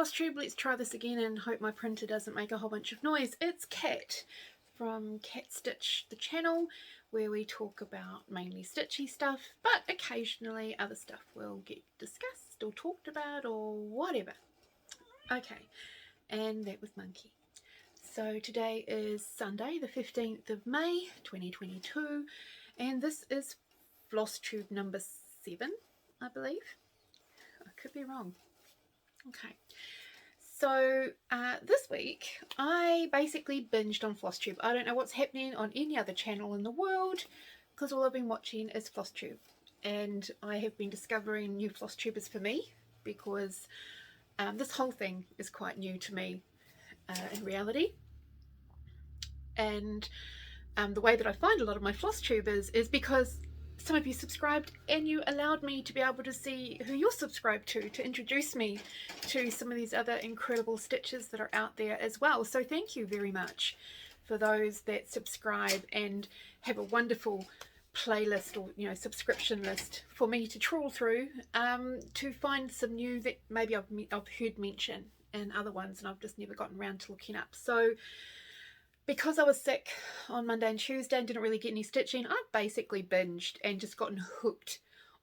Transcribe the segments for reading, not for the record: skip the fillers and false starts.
FlossTube, let's try this again and hope my printer doesn't make a whole bunch of noise. It's Kat from Cat Stitch, the channel, where we talk about mainly stitchy stuff, but occasionally other stuff will get discussed or talked about or whatever. Okay, and that was Monkey. So today is Sunday, the 15th of May, 2022, and this is FlossTube number 7, I believe. I could be wrong. Okay, so this week I basically binged on FlossTube. I don't know what's happening on any other channel in the world because all I've been watching is FlossTube, and I have been discovering new FlossTubers for me because this whole thing is quite new to me in reality. And the way that I find a lot of my FlossTubers is because some of you subscribed and you allowed me to be able to see who you're subscribed to introduce me to some of these other incredible stitches that are out there as well. So thank you very much for those that subscribe and have a wonderful playlist or subscription list for me to trawl through to find some new that maybe I've heard mention in other ones and I've just never gotten around to looking up. So because I was sick on Monday and Tuesday and didn't really get any stitching, I've basically binged and just gotten hooked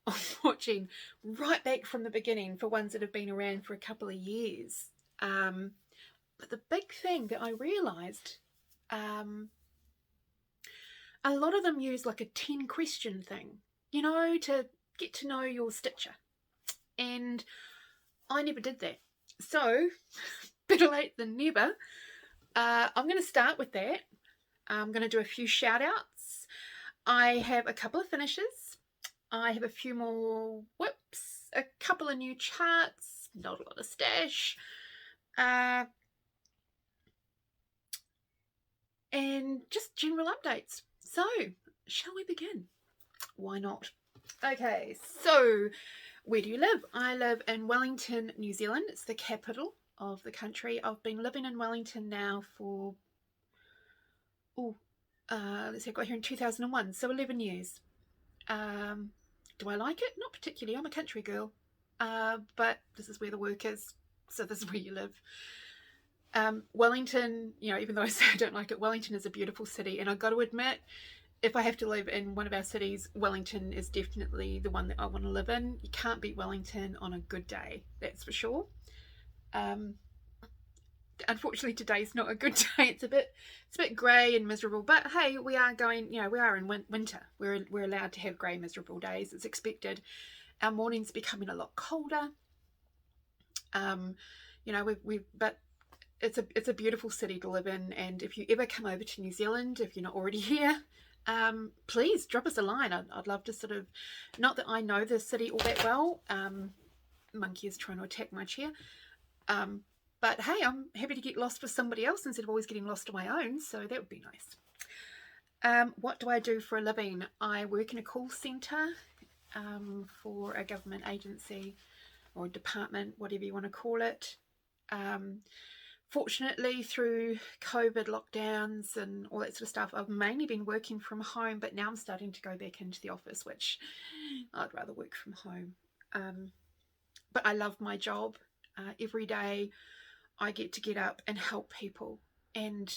on watching right back from the beginning for ones that have been around for a couple of years. But the big thing that I realised, a lot of them use like a 10 question thing, to get to know your stitcher. And I never did that. So, better late than never. I'm going to start with that. I'm going to do a few shout outs. I have a couple of finishes. I have a few more whips, a couple of new charts, not a lot of stash. And just general updates. So, shall we begin? Why not? Okay, so where do you live? I live in Wellington, New Zealand. It's the capital of the country. I've been living in Wellington now for, let's see, I got here in 2001, so 11 years. Do I like it? Not particularly. I'm a country girl, but this is where the work is, so this is where you live. Wellington, even though I say I don't like it, Wellington is a beautiful city, and I've got to admit, if I have to live in one of our cities, Wellington is definitely the one that I want to live in. You can't beat Wellington on a good day, that's for sure. Unfortunately today's not a good day. It's a bit grey and miserable, but hey, we are going, we are in winter. We're allowed to have grey miserable days. It's expected. Our mornings are becoming a lot colder. But it's a beautiful city to live in, and if you ever come over to New Zealand, if you're not already here, please drop us a line. I'd love to sort of, not that I know the city all that well. Monkey is trying to attack my chair. But hey, I'm happy to get lost with somebody else instead of always getting lost on my own, so that would be nice. What do I do for a living? I work in a call centre for a government agency or department, whatever you want to call it. Fortunately, through COVID lockdowns and all that sort of stuff, I've mainly been working from home, but now I'm starting to go back into the office, which I'd rather work from home. But I love my job. Every day I get up and help people, and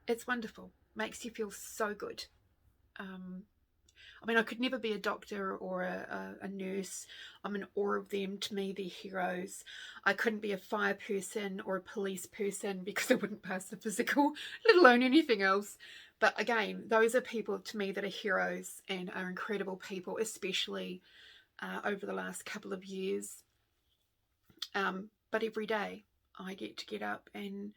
it's wonderful. Makes you feel so good. I could never be a doctor or a nurse. I'm in awe of them. To me, they're heroes. I couldn't be a fire person or a police person because I wouldn't pass the physical, let alone anything else. But again, those are people to me that are heroes and are incredible people, especially over the last couple of years. But every day I get up and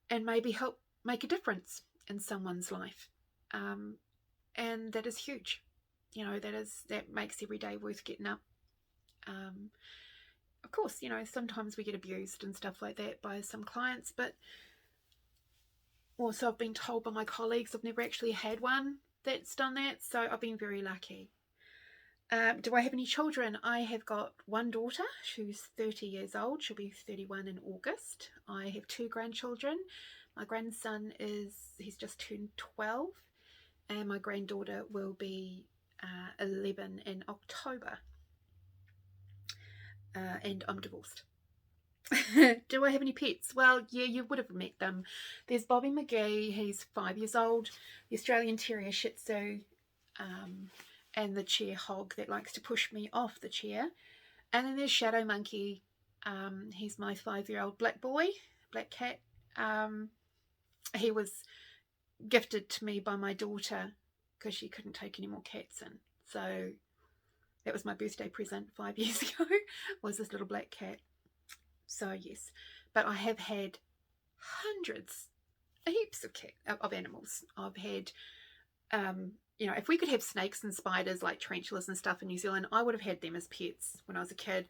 maybe help make a difference in someone's life. And that is huge. That makes every day worth getting up. Of course, sometimes we get abused and stuff like that by some clients, but also I've been told by my colleagues I've never actually had one that's done that, so I've been very lucky. Do I have any children? I have got one daughter. She's 30 years old. She'll be 31 in August. I have 2 grandchildren. My grandson he's just turned 12, and my granddaughter will be 11 in October. And I'm divorced. Do I have any pets? Well, yeah, you would have met them. There's Bobby McGee, he's 5 years old, the Australian Terrier Shih Tzu, and the chair hog that likes to push me off the chair. And then there's Shadow Monkey. He's my 5-year-old black boy, black cat. He was gifted to me by my daughter because she couldn't take any more cats in. So that was my birthday present 5 years ago, was this little black cat. So yes, but I have had hundreds, heaps of animals. I've had, you know, if we could have snakes and spiders like tarantulas and stuff in New Zealand, I would have had them as pets when I was a kid.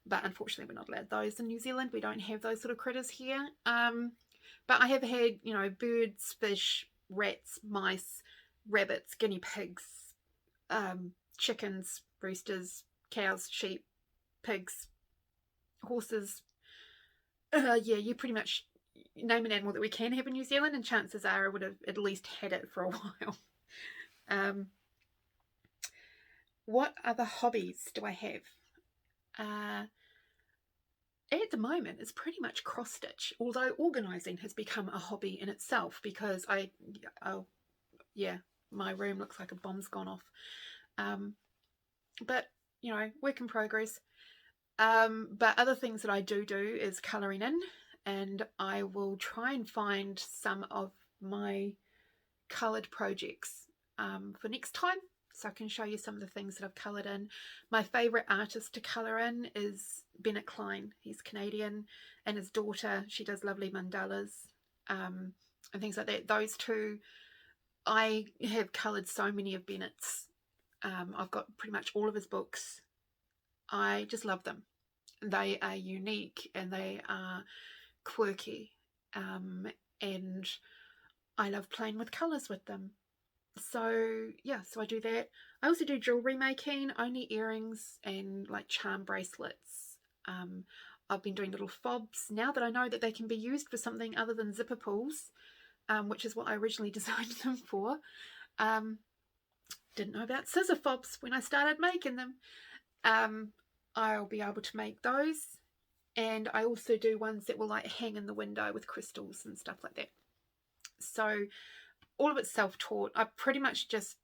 But unfortunately, we're not allowed those in New Zealand. We don't have those sort of critters here. But I have had, you know, birds, fish, rats, mice, rabbits, guinea pigs, chickens, roosters, cows, sheep, pigs, horses. Yeah, you pretty much name an animal that we can have in New Zealand, and chances are I would have at least had it for a while. What other hobbies do I have? At the moment, it's pretty much cross stitch, although organising has become a hobby in itself because yeah, my room looks like a bomb's gone off. But, you know, work in progress. But other things that I do is colouring in, and I will try and find some of my coloured projects for next time, so I can show you some of the things that I've coloured in. My favourite artist to colour in is Bennett Klein. He's Canadian, and his daughter, she does lovely mandalas and things like that. Those two, I have coloured so many of Bennett's. I've got pretty much all of his books. I just love them. They are unique and they are quirky, and I love playing with colours with them. So yeah, so I do that. I also do jewellery making, only earrings and like charm bracelets. I've been doing little fobs now that I know that they can be used for something other than zipper pulls, which is what I originally designed them for. Didn't know about scissor fobs when I started making them. I'll be able to make those, and I also do ones that will like hang in the window with crystals and stuff like that. So all of it's self-taught. I pretty much just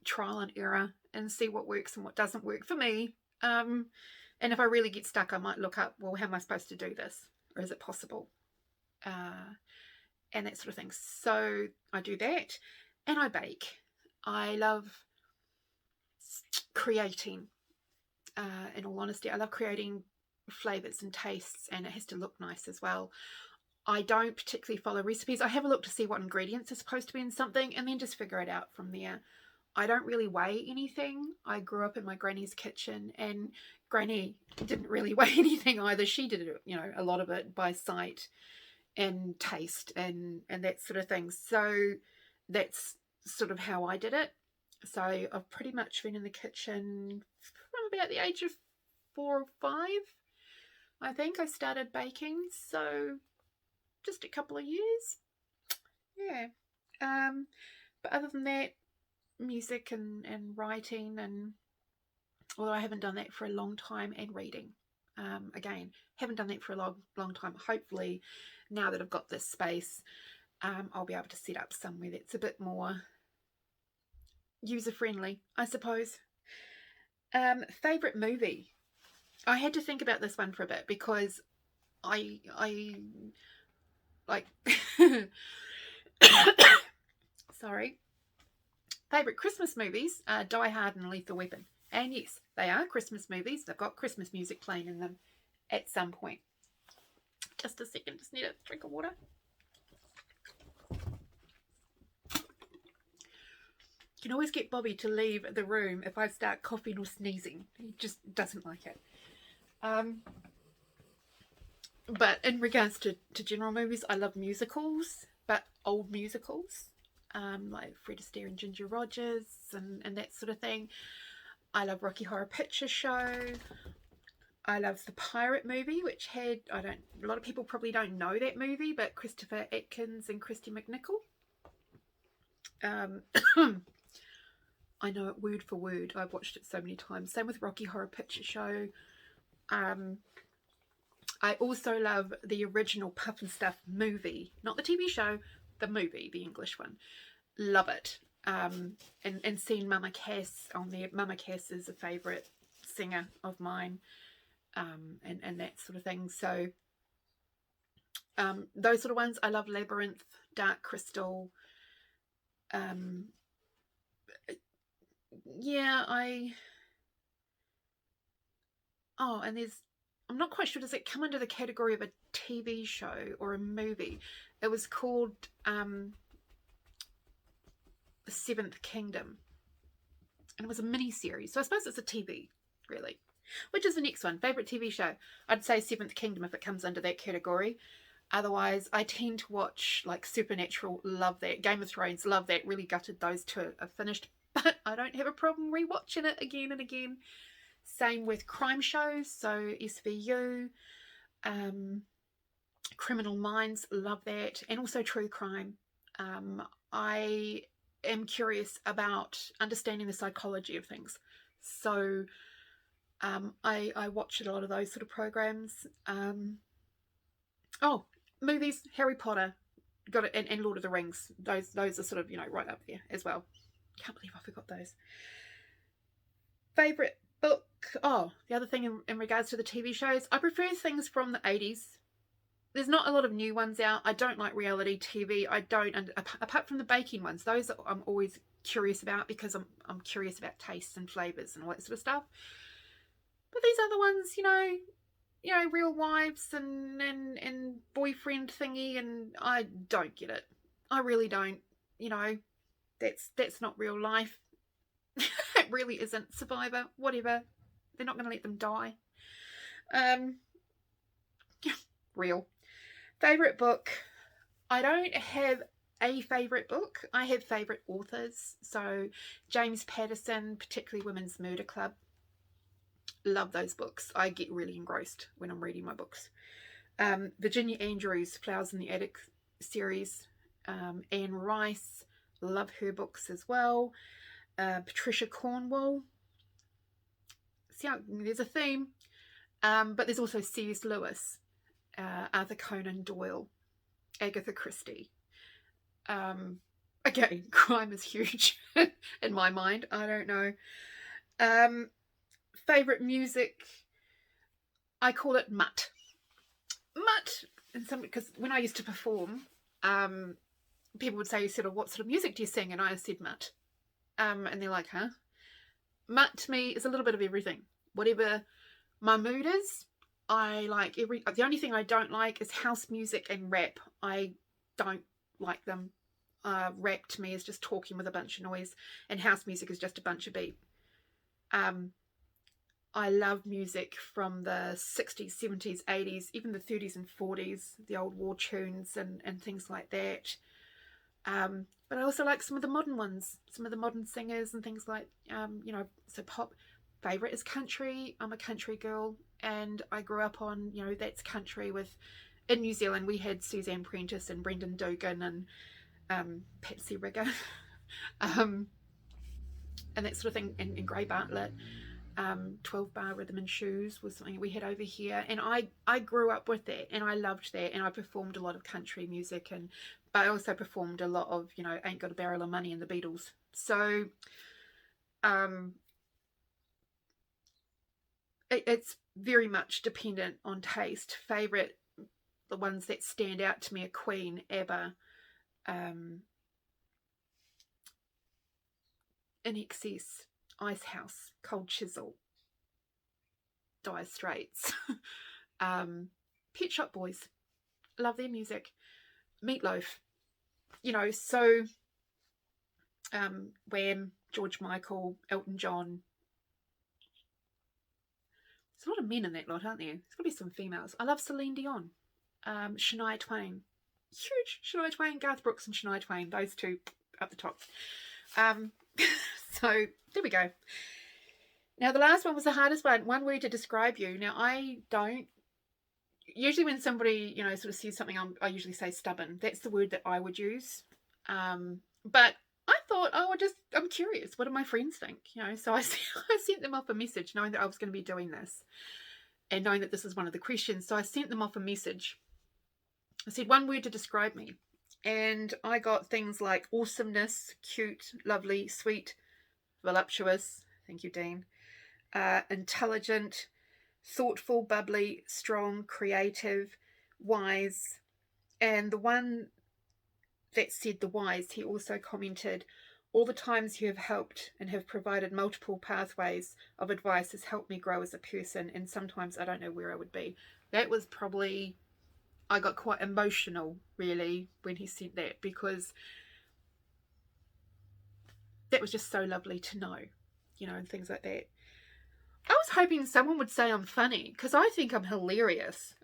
trial and error and see what works and what doesn't work for me. And if I really get stuck, I might look up, well, how am I supposed to do this, or is it possible, and that sort of thing. So I do that, and I bake. I love creating. In all honesty, I love creating flavours and tastes, and it has to look nice as well. I don't particularly follow recipes. I have a look to see what ingredients are supposed to be in something and then just figure it out from there. I don't really weigh anything. I grew up in my granny's kitchen, and Granny didn't really weigh anything either. She did it, you know, a lot of it by sight and taste and that sort of thing. So that's sort of how I did it. So I've pretty much been in the kitchen from about the age of 4 or 5. I think I started baking, so just a couple of years. Yeah. But other than that, music and writing, and although I haven't done that for a long time, and reading. Again, haven't done that for a long time. Hopefully, now that I've got this space, I'll be able to set up somewhere that's a bit more user-friendly, I suppose. Favourite movie? I had to think about this one for a bit because I like sorry. Favourite Christmas movies are Die Hard and Lethal Weapon. And yes, they are Christmas movies. They've got Christmas music playing in them at some point. Just a second, just need a drink of water. You can always get Bobby to leave the room if I start coughing or sneezing. He just doesn't like it. But in regards to general movies, I love musicals, but old musicals, like Fred Astaire and Ginger Rogers and that sort of thing. I love Rocky Horror Picture Show. I love the Pirate movie, which had, a lot of people probably don't know that movie, but Christopher Atkins and Christy McNichol. I know it word for word. I've watched it so many times. Same with Rocky Horror Picture Show. I also love the original Puff and Stuff movie, not the TV show, the movie, the English one. Love it. And seeing Mama Cass on there. Mama Cass is a favourite singer of mine, and that sort of thing. So those sort of ones. I love Labyrinth, Dark Crystal. Yeah, and I'm not quite sure, does it come under the category of a TV show or a movie? It was called The Seventh Kingdom, and it was a mini series, so I suppose it's a TV, really. Which is the next one? Favourite TV show? I'd say Seventh Kingdom if it comes under that category. Otherwise, I tend to watch like Supernatural, love that. Game of Thrones, love that. Really gutted those two are finished, but I don't have a problem rewatching it again and again. Same with crime shows, so SVU, Criminal Minds, love that, and also true crime. I am curious about understanding the psychology of things, so I watch a lot of those sort of programs. Movies, Harry Potter, got it, and Lord of the Rings. Those are sort of, right up there as well. Can't believe I forgot those. Favourite book? The other thing in regards to the TV shows, I prefer things from the 80s. There's not a lot of new ones out. I don't like reality TV. I don't, apart from the baking ones, those I'm always curious about because I'm curious about tastes and flavours and all that sort of stuff. But these other ones, Real Wives and boyfriend thingy, and I don't get it. I really don't. That's not real life. It really isn't. Survivor, whatever. They're not going to let them die. Real. Favourite book? I don't have a favourite book. I have favourite authors. So James Patterson, particularly Women's Murder Club. Love those books. I get really engrossed when I'm reading my books. Virginia Andrews, Flowers in the Attic series. Anne Rice, love her books as well. Patricia Cornwell. See how there's a theme. But there's also C.S. Lewis, Arthur Conan Doyle, Agatha Christie. Again, crime is huge in my mind. I don't know. Favourite music? I call it mutt. Mutt, because when I used to perform, people would say, what sort of music do you sing? And I said mutt. And they're like, huh? Mutt to me is a little bit of everything. Whatever my mood is, I like the only thing I don't like is house music and rap. I don't like them. Rap to me is just talking with a bunch of noise, and house music is just a bunch of beat. I love music from the 60s, 70s, 80s, even the 30s and 40s, the old war tunes and things like that. But I also like some of the modern ones, some of the modern singers and things like, so pop. Favourite is country. I'm a country girl, and I grew up on, that's country in New Zealand we had Suzanne Prentice and Brendan Dugan and Patsy Rigger, and that sort of thing, and Gray Bartlett. 12 Bar Rhythm and Shoes was something we had over here, and I grew up with that, and I loved that, and I performed a lot of country music, but I also performed a lot of Ain't Got a Barrel of Money and the Beatles. So it's very much dependent on taste. Favourite, the ones that stand out to me are Queen, ABBA, In Excess, Ice House, Cold Chisel, Dire Straits, Pet Shop Boys, love their music, Meatloaf, so Wham, George Michael, Elton John. There's a lot of men in that lot, aren't there? There's got to be some females. I love Celine Dion, Shania Twain, huge Shania Twain, Garth Brooks and Shania Twain, those two up the top. So there we go. Now the last one was the hardest one word to describe you. Now I don't, usually when somebody sort of says something, I usually say stubborn. That's the word that I would use. But I thought, I'm curious, what do my friends think? So I sent them off a message knowing that I was going to be doing this, and knowing that this is one of the questions. So I sent them off a message. I said one word to describe me. And I got things like awesomeness, cute, lovely, sweet, voluptuous. Thank you, Dean. Intelligent, thoughtful, bubbly, strong, creative, wise. And the one that said the wise, he also commented, all the times you have helped and have provided multiple pathways of advice has helped me grow as a person, and sometimes I don't know where I would be. That was probably, I got quite emotional really when he sent that, because that was just so lovely to know, you know, and things like that. I was hoping someone would say I'm funny, because I think I'm hilarious.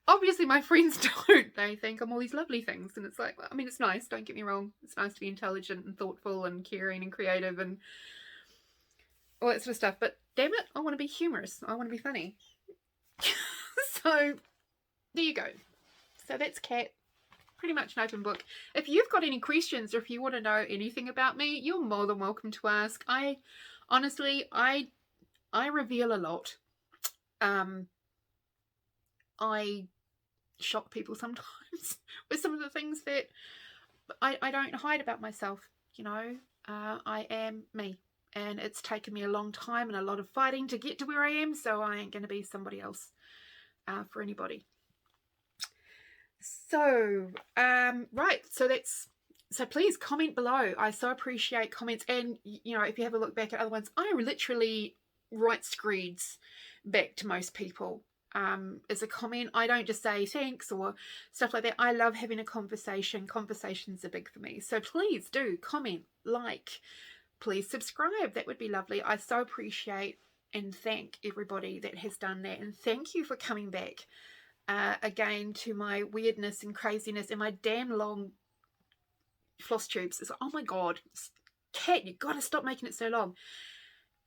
Obviously my friends don't. They think I'm all these lovely things, and it's like, well, I mean, it's nice, don't get me wrong, it's nice to be intelligent and thoughtful and caring and creative and all that sort of stuff, but damn it, I want to be humorous, I want to be funny. So there you go. So that's Cat. Pretty much an open book. If you've got any questions, or if you want to know anything about me, you're more than welcome to ask. I honestly, I reveal a lot. I shock people sometimes with some of the things that I don't hide about myself, you know. I am me, and it's taken me a long time and a lot of fighting to get to where I am, so I ain't going to be somebody else for anybody. So right, so please comment below. I so appreciate comments, and you know, if you have a look back at other ones, I literally write screeds back to most people as a comment. I don't just say thanks or stuff like that. I love having a conversation. Conversations are big for me, so please do comment, like, please subscribe. That would be lovely. I so appreciate and thank everybody that has done that, and thank you for coming back again to my weirdness and craziness and my damn long floss tubes. It's like, oh my god, Cat, you gotta stop making it so long.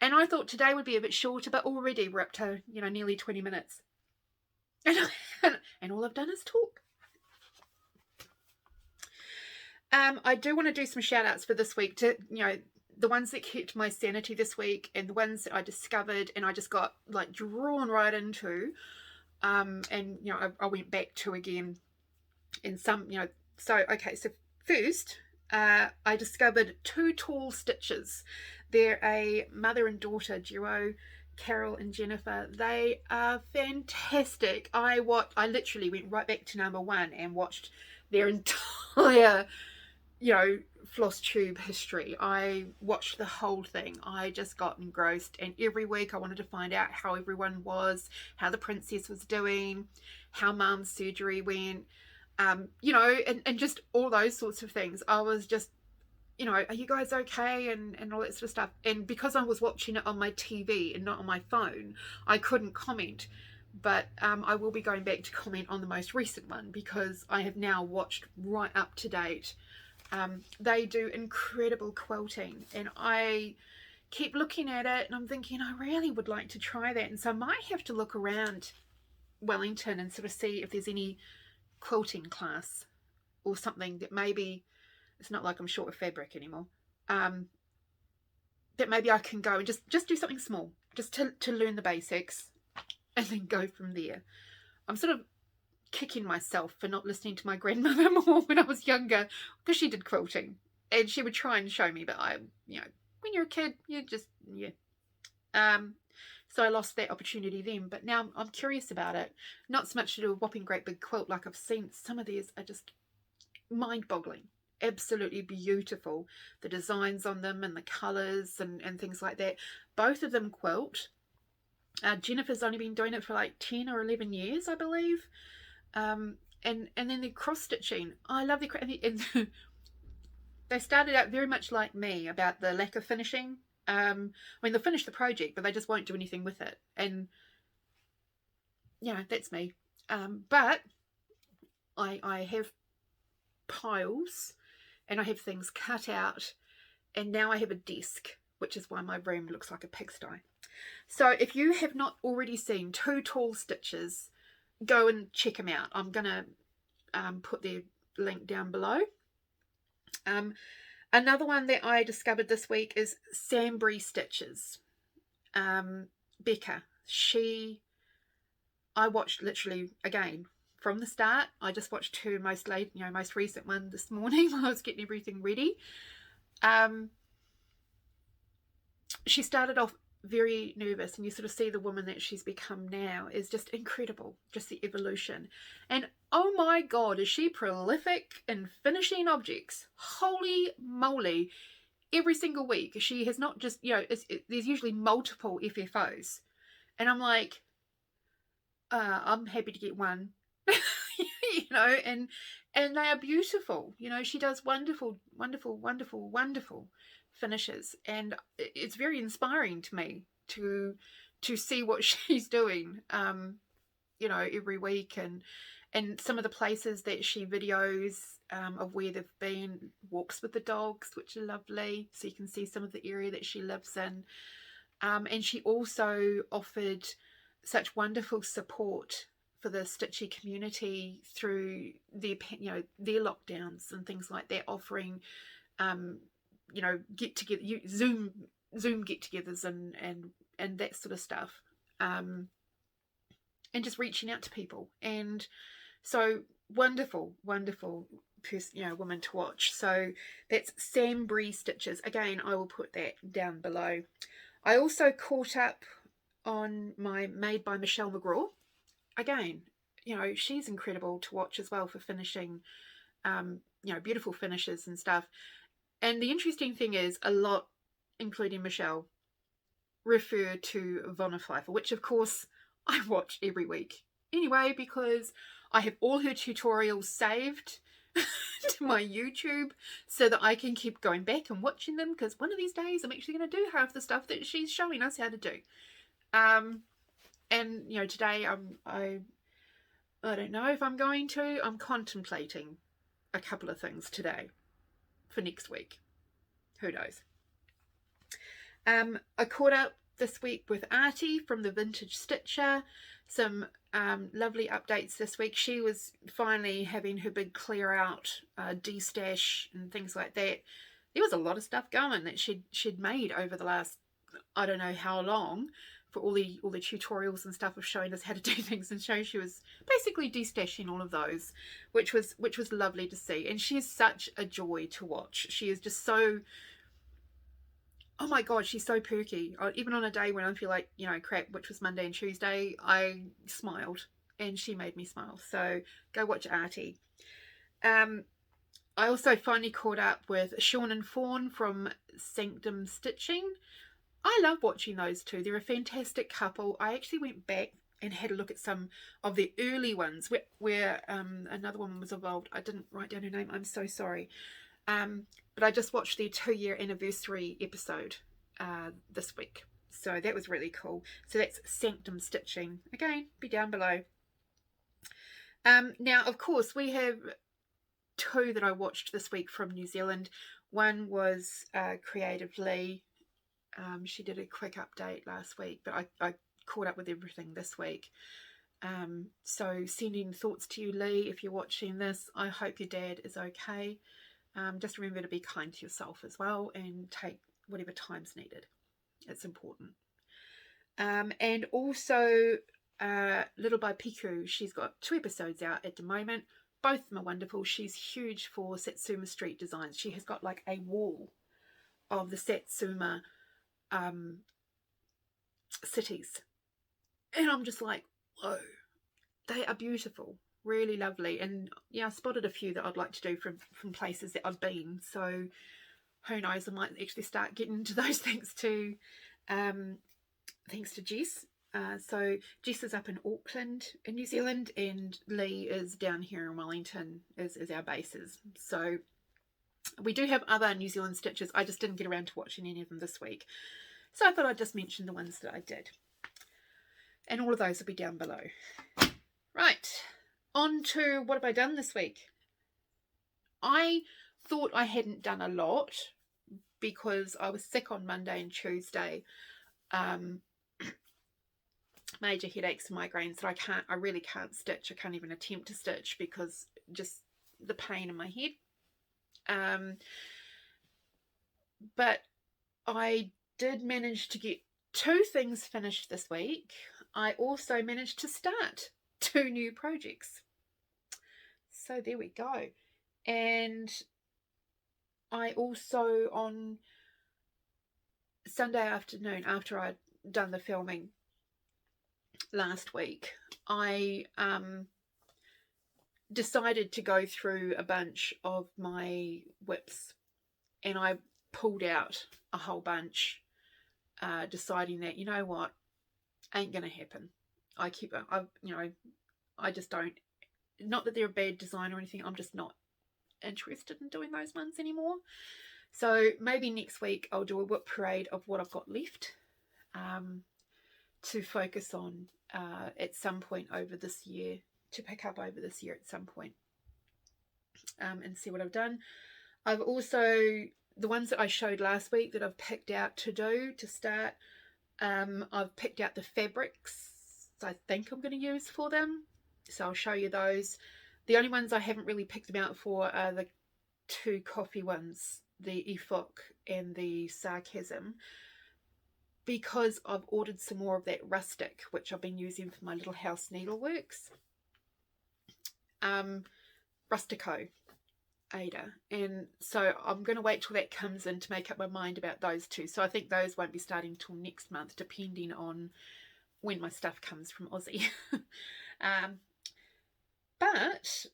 And I thought today would be a bit shorter, but already we're up to, you know, nearly 20 minutes. And all I've done is talk. I do want to do some shout outs for this week to, you know, the ones that kept my sanity this week, and the ones that I discovered and I just got like drawn right into. And you know, I went back to again in some, you know. So okay, so first I discovered Two Tall Stitches. They're a mother and daughter duo, Carol and Jennifer. They are fantastic. I literally went right back to #1 and watched their entire, you know, FlossTube history. I watched the whole thing. I just got engrossed, and every week I wanted to find out how everyone was, how the princess was doing, how Mum's surgery went, you know, and just all those sorts of things. I was just, you know, are you guys okay, and all that sort of stuff. And because I was watching it on my TV and not on my phone, I couldn't comment. But I will be going back to comment on the most recent one, because I have now watched right up to date. They do incredible quilting, and I keep looking at it and I'm thinking I really would like to try that, and so I might have to look around Wellington and sort of see if there's any quilting class or something that maybe, it's not like I'm short of fabric anymore, that maybe I can go and just do something small, just to learn the basics and then go from there. I'm sort of kicking myself for not listening to my grandmother more when I was younger, because she did quilting and she would try and show me, but I, you know, when you're a kid, you just, yeah. So I lost that opportunity then, but now I'm curious about it. Not so much to do a whopping great big quilt like I've seen. Some of these are just mind-boggling, absolutely beautiful. The designs on them and the colours and things like that. Both of them quilt. Jennifer's only been doing it for like 10 or 11 years, I believe. And then the cross stitching. I love and they started out very much like me about the lack of finishing. I mean, they'll finish the project, but they just won't do anything with it. And yeah, that's me. But I have piles and I have things cut out, and now I have a desk, which is why my room looks like a pigsty. So if you have not already seen Two Tall Stitches, go and check them out. I'm gonna put their link down below. Another one that I discovered this week is Sambri Stitches. Becca, I watched literally again from the start. I just watched her most recent one this morning while I was getting everything ready. She started off very nervous, and you sort of see the woman that she's become now is just incredible, just the evolution. And oh my god, is she prolific in finishing objects. Holy moly, every single week she has not just, there's usually multiple FFOs, and I'm like, I'm happy to get one. And they are beautiful. She does wonderful finishes, and it's very inspiring to me to see what she's doing every week, and some of the places that she videos of where they've been, walks with the dogs, which are lovely, so you can see some of the area that she lives in, and she also offered such wonderful support for the Stitchy community through their lockdowns and things like that, offering get together, Zoom get-togethers and that sort of stuff, and just reaching out to people. And so wonderful person, woman to watch. So that's Sambri Stitches. Again, I will put that down below. I also caught up on my Made by Michelle McGraw. Again, she's incredible to watch as well for finishing beautiful finishes and stuff. And the interesting thing is, a lot, including Michelle, refer to Vonna Pfeiffer, which of course I watch every week anyway, because I have all her tutorials saved to my YouTube so that I can keep going back and watching them, because one of these days I'm actually going to do half the stuff that she's showing us how to do. And today I don't know if I'm going to. I'm contemplating a couple of things today for next week. Who knows? I caught up this week with Artie from the Vintage Stitcher. Some lovely updates this week. She was finally having her big clear out, de-stash and things like that. There was a lot of stuff going that she'd made over the last, I don't know how long, for all the tutorials and stuff of showing us how to do things, and she was basically de-stashing all of those, which was lovely to see. And she is such a joy to watch. She is just so, oh my god, she's so perky. Even on a day when I feel like, crap, which was Monday and Tuesday, I smiled, and she made me smile. So go watch Artie. I also finally caught up with Shaun and Fawn from Sanctum Stitching. I love watching those two. They're a fantastic couple. I actually went back and had a look at some of the early ones where another woman was involved. I didn't write down her name. I'm so sorry. But I just watched their 2-year anniversary episode this week. So that was really cool. So that's Sanctum Stitching. Again, be down below. Now, of course, we have 2 that I watched this week from New Zealand. One was Creative Leigh. She did a quick update last week, but I caught up with everything this week. So sending thoughts to you, Leigh, if you're watching this. I hope your dad is okay. Just remember to be kind to yourself as well, and take whatever time's needed. It's important. And also Little by Pikku. She's got 2 episodes out at the moment. Both of them are wonderful. She's huge for Satsuma Street designs. She has got like a wall of the Satsuma cities, and I'm just like, whoa, they are beautiful, really lovely. And yeah, I spotted a few that I'd like to do from places that I've been, so who knows, I might actually start getting into those thanks to Jess. So Jess is up in Auckland in New Zealand, and Leigh is down here in Wellington as our bases. So we do have other New Zealand stitches. I just didn't get around to watching any of them this week. So I thought I'd just mention the ones that I did. And all of those will be down below. Right, on to what have I done this week. I thought I hadn't done a lot because I was sick on Monday and Tuesday. Major headaches and migraines that I really can't stitch. I can't even attempt to stitch because just the pain in my head. But I did manage to get 2 things finished this week. I also managed to start 2 new projects. So there we go. And I also, on Sunday afternoon, after I'd done the filming last week, I decided to go through a bunch of my whips, and I pulled out a whole bunch, deciding that, you know what, ain't gonna happen. I just don't, not that they're a bad design or anything, I'm just not interested in doing those ones anymore. So maybe next week I'll do a whip parade of what I've got left, to focus on at some point over this year, to pick up over this year at some point, and see what I've done. I've also, the ones that I showed last week that I've picked out to do to start, I've picked out the fabrics I think I'm going to use for them, so I'll show you those. The only ones I haven't really picked them out for are the 2 coffee ones, the Epoch and the Sarcasm, because I've ordered some more of that rustic, which I've been using for my little house needleworks, Rustico Ada, and so I'm going to wait till that comes in to make up my mind about those 2. So I think those won't be starting till next month, depending on when my stuff comes from Aussie. But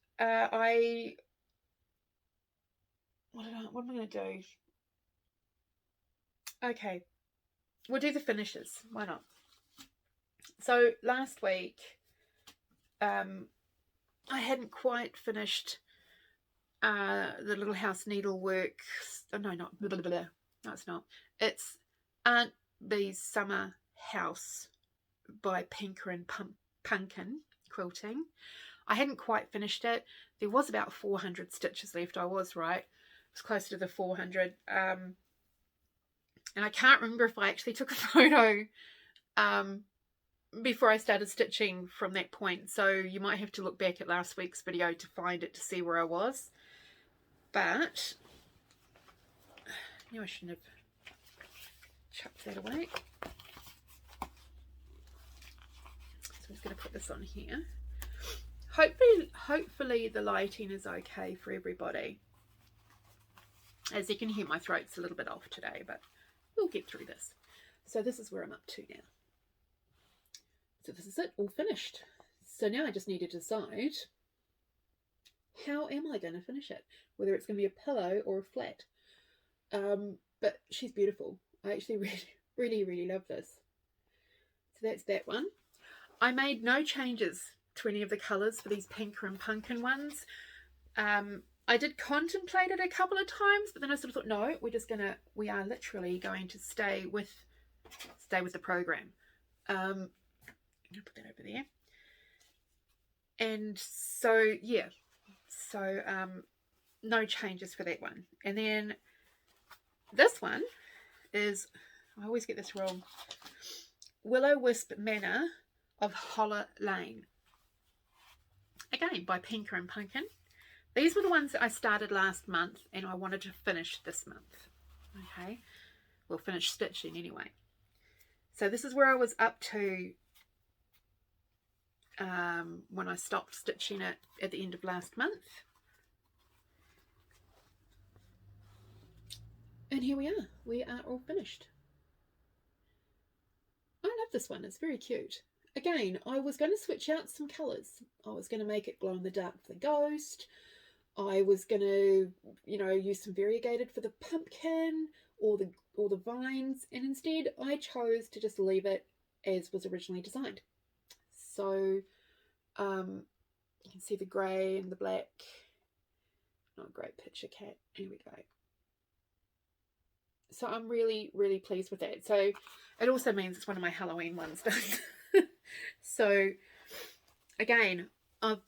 what am I going to do? Okay, we'll do the finishes. Why not? So last week, I hadn't quite finished the little house needlework. Oh, no, not blah, blah, blah. No, it's not. It's Aunt Bee's Summer House by Pinker and Pumpkin Quilting. I hadn't quite finished it. There was about 400 stitches left. I was right. It was closer to the 400. And I can't remember if I actually took a photo before I started stitching from that point. So you might have to look back at last week's video to find it, to see where I was. But I shouldn't have chucked that away. So I'm just going to put this on here. Hopefully the lighting is okay for everybody. As you can hear, my throat's a little bit off today, but we'll get through this. So this is where I'm up to now. So this is it, all finished. So now I just need to decide, how am I going to finish it? Whether it's going to be a pillow or a flat. But she's beautiful. I actually really love this. So that's that one. I made no changes to any of the colours for these Pinker and Pumpkin ones. I did contemplate it a couple of times, but then I sort of thought, no, we are literally going to stay with the program. I'm going to put that over there. And so, yeah. So, no changes for that one. And then this one is, I always get this wrong, Willow Wisp Manor of Holler Lane. Again, by Pinker and Pumpkin. These were the ones that I started last month and I wanted to finish this month. Okay. We'll finish stitching anyway. So this is where I was up to when I stopped stitching it at the end of last month. And here we are. We are all finished. I love this one. It's very cute. Again, I was going to switch out some colours. I was going to make it glow in the dark for the ghost. I was going to, use some variegated for the pumpkin or the vines. And instead, I chose to just leave it as was originally designed. So, you can see the grey and the black. Not a great picture, cat. Here we go. So I'm really pleased with that. So it also means it's one of my Halloween ones done. So again, I've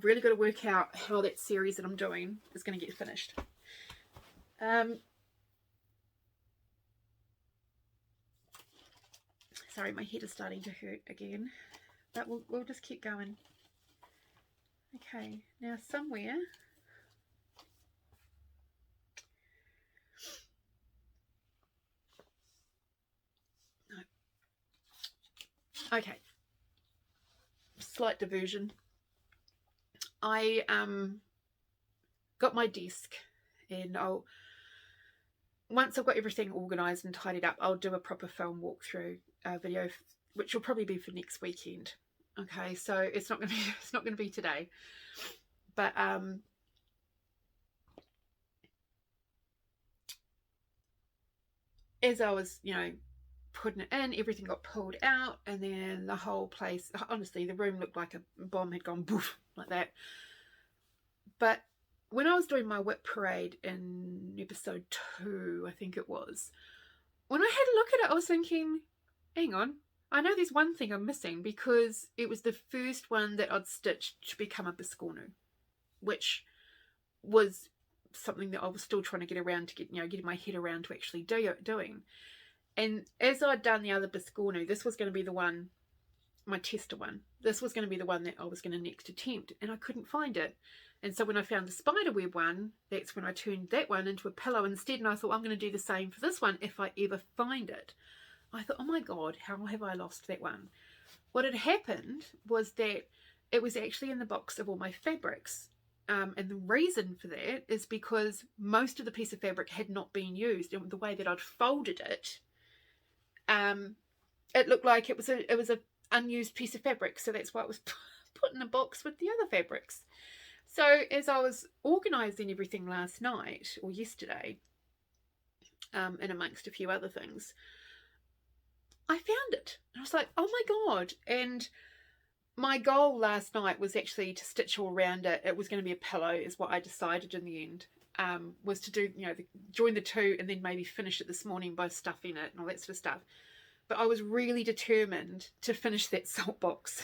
really got to work out how that series that I'm doing is going to get finished. Sorry, my head is starting to hurt again, but we'll just keep going. Okay, now somewhere. Okay, slight diversion. I got my desk, and once I've got everything organised and tidied up, I'll do a proper film walkthrough video, which will probably be for next weekend. Okay, so it's not gonna be today, but as I was, putting it in, everything got pulled out, and then the whole place, honestly, the room looked like a bomb had gone boof, like that. But when I was doing my whip parade in episode 2, I think it was, when I had a look at it, I was thinking, hang on, I know there's one thing I'm missing, because it was the first one that I'd stitched to become a biscornu, which was something that I was still trying to get around to getting my head around to actually doing. And as I'd done the other biscornu, this was going to be the one, my tester one. This was going to be the one that I was going to next attempt, and I couldn't find it. And so when I found the spiderweb one, that's when I turned that one into a pillow instead, and I thought, I'm going to do the same for this one if I ever find it. I thought, oh my God, how have I lost that one? What had happened was that it was actually in the box of all my fabrics. And the reason for that is because most of the piece of fabric had not been used, and the way that I'd folded it, it looked like it was a unused piece of fabric, so that's why it was put in a box with the other fabrics. So as I was organising everything last night or yesterday, and amongst a few other things, I found it. And I was like, oh my God. And my goal last night was actually to stitch all around it. It was going to be a pillow, is what I decided in the end, was to do, join the two and then maybe finish it this morning by stuffing it and all that sort of stuff. But I was really determined to finish that Saltbox.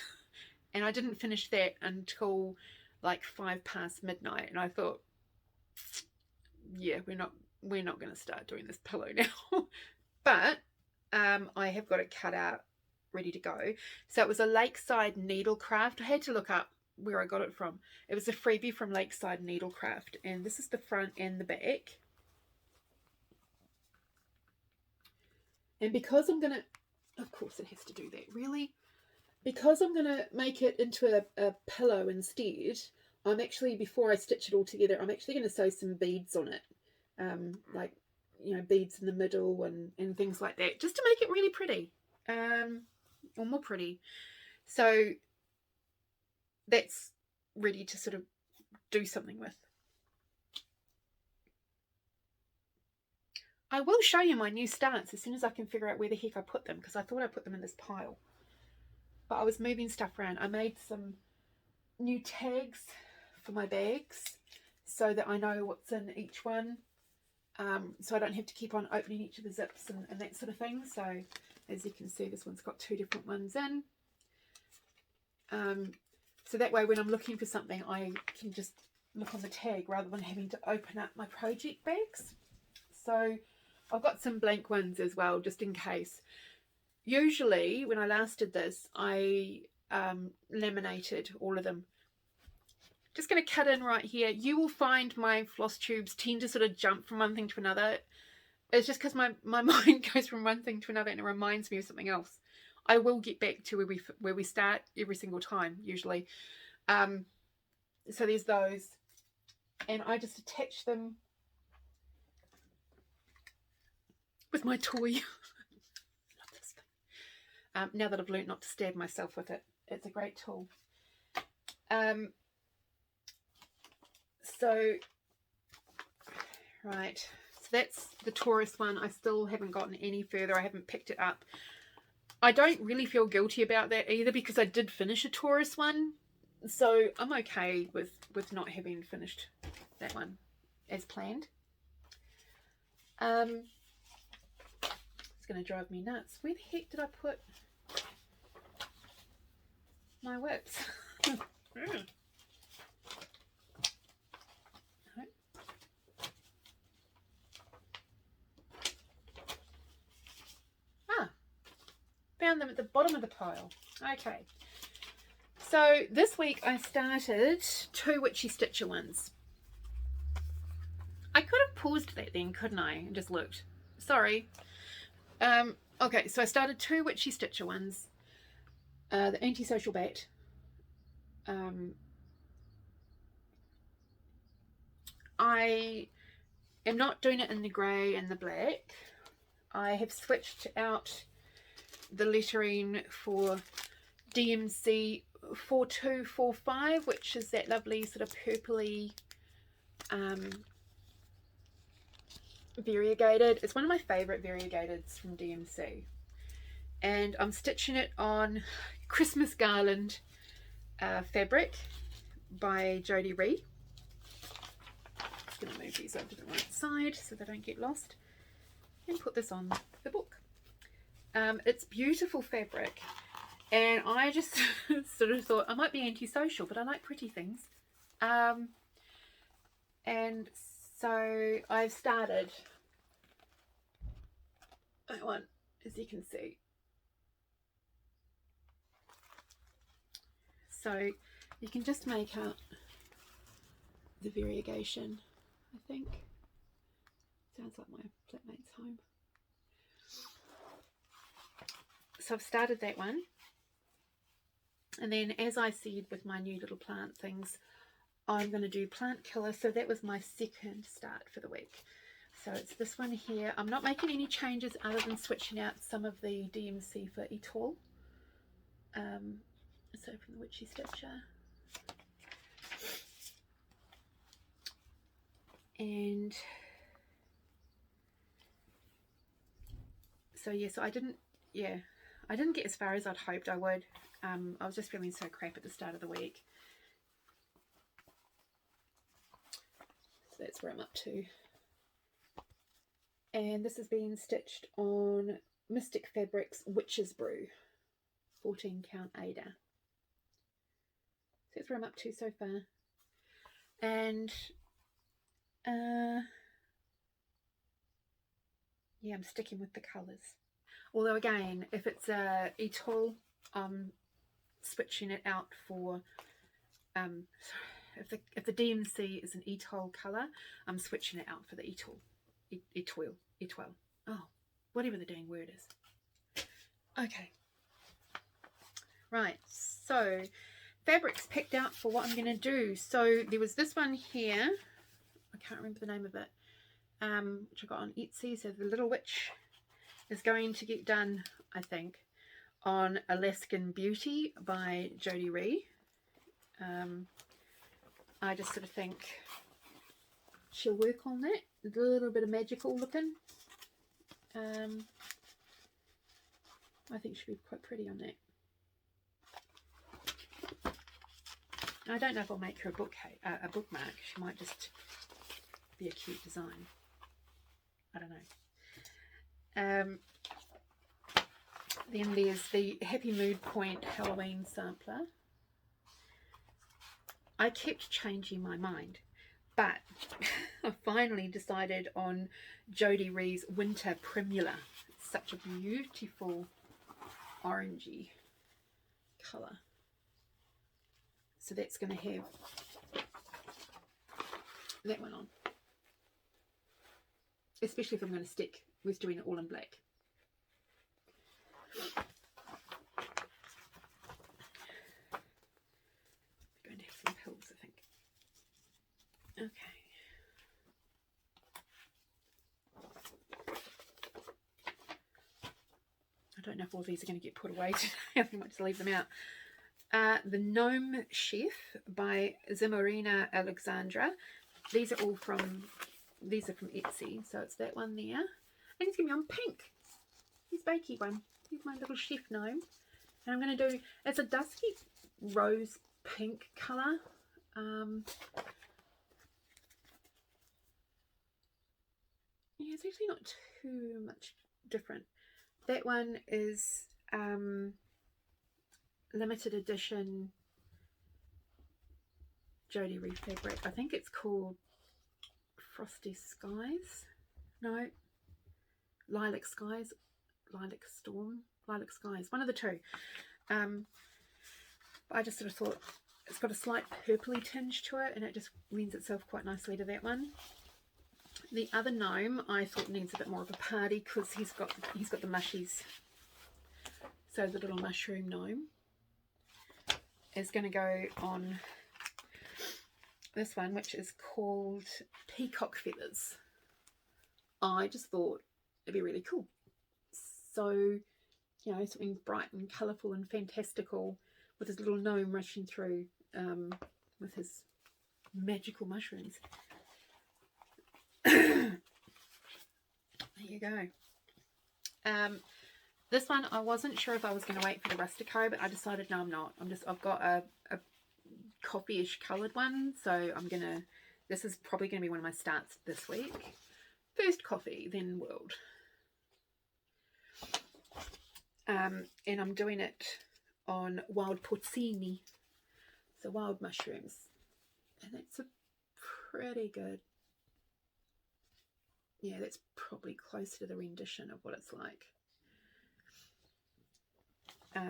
And I didn't finish that until like 5 past midnight. And I thought, yeah, we're not going to start doing this pillow now. But I have got it cut out, ready to go. So it was a Lakeside Needlecraft. I had to look up where I got it from. It was a freebie from Lakeside Needlecraft, and this is the front and the back. And because I'm gonna, of course it has to do that, really, because I'm gonna make it into a pillow instead, I'm actually, before I stitch it all together, I'm actually going to sew some beads on it, like, beads in the middle and things like that, just to make it really pretty, or more pretty. So that's ready to sort of do something with. I will show you my new starts as soon as I can figure out where the heck I put them, because I thought I put them in this pile, but I was moving stuff around. I made some new tags for my bags so that I know what's in each one, so I don't have to keep on opening each of the zips and that sort of thing. So as you can see, this one's got 2 different ones in, so that way when I'm looking for something, I can just look on the tag rather than having to open up my project bags. So I've got some blank ones as well, just in case. Usually when I last did this, I laminated all of them. Just going to cut in right here. You will find my floss tubes tend to sort of jump from one thing to another. It's just because my mind goes from one thing to another and it reminds me of something else. I will get back to where we start every single time, usually. So there's those. And I just attach them with my toy. Love this thing. Now that I've learnt not to stab myself with it, it's a great tool. So that's the Taurus one. I still haven't gotten any further. I haven't picked it up. I don't really feel guilty about that either, because I did finish a Taurus one, so I'm okay with not having finished that one as planned. It's going to drive me nuts. Where the heck did I put my whips? Found them at the bottom of the pile. Okay, so this week I started 2 Witchy Stitcher ones. I could have paused that then, couldn't I, and just looked. Sorry. Okay, so I started 2 Witchy Stitcher ones. The Antisocial Bat I am not doing it in the grey and the black. I have switched out the lettering for DMC 4245, which is that lovely sort of purpley variegated. It's one of my favourite variegateds from DMC, and I'm stitching it on Christmas Garland fabric by Jodie Ree. Just going to move these over to the right side so they don't get lost, and put this on the book. It's beautiful fabric, and I just sort of thought I might be antisocial, but I like pretty things, and so I've started that one, as you can see. So you can just make out the variegation, I think. Sounds like my flatmate's home. So I've started that one, and then as I said with my new little plant things, I'm going to do Plant Killer. So that was my second start for the week. So it's this one here. I'm not making any changes other than switching out some of the DMC for Etoile. So from the Witchy Stitcher. And so yeah, so I didn't get as far as I'd hoped I would. I was just feeling so crap at the start of the week. So that's where I'm up to. And this is being stitched on Mystic Fabrics Witch's Brew 14 count Ada. So that's where I'm up to so far. And yeah, I'm sticking with the colours. Although again, if it's a Etoile, I'm switching it out for if the DMC is an Etoile colour, I'm switching it out for the Etoile. Oh, whatever the dang word is. Okay. Right, so fabrics picked out for what I'm going to do. So there was this one here. I can't remember the name of it. Which I got on Etsy. So the Little Witch is going to get done, I think, on Alaskan Beauty by Jodie Ree. I just sort of think she'll work on that. A little bit of magical looking. I think she'll be quite pretty on that. I don't know if I'll make her a bookmark. She might just be a cute design. I don't know. Then there's the Happy Mood Point Halloween sampler. I kept changing my mind, but I finally decided on Jodie Ree's Winter Primula. It's such a beautiful orangey colour. So that's going to have that one on. Especially if I'm going to stick with doing it all in black. I'm going to have some pills, I think. Okay. I don't know if all these are going to get put away today. I think I might just leave them out. The Gnome Chef by Zimmerina Alexandra. These are from Etsy, so it's that one there. And it's going to be on pink. He's bakey one. Here's my little chef gnome. And I'm going to do, it's a dusky rose pink colour. Yeah, it's actually not too much different. That one is limited edition Jodie Ree fabric. I think it's called Frosty Skies. No, Lilac Skies, Lilac Storm, Lilac Skies. One of the two. I just sort of thought it's got a slight purpley tinge to it, and it just lends itself quite nicely to that one. The other gnome I thought needs a bit more of a party because he's got the mushies. So the little mushroom gnome. is going to go on this one, which is called Peacock Feathers. I just thought it'd be really cool. So, you know, something bright and colourful and fantastical with his little gnome rushing through with his magical mushrooms. There you go. This one, I wasn't sure if I was going to wait for the Rustico, but I decided no, I'm not. I've got a coffee-ish coloured one, so this is probably going to be one of my starts this week. First coffee, then world. And I'm doing it on wild porcini, so wild mushrooms, and that's a pretty good, yeah, that's probably close to the rendition of what it's like. So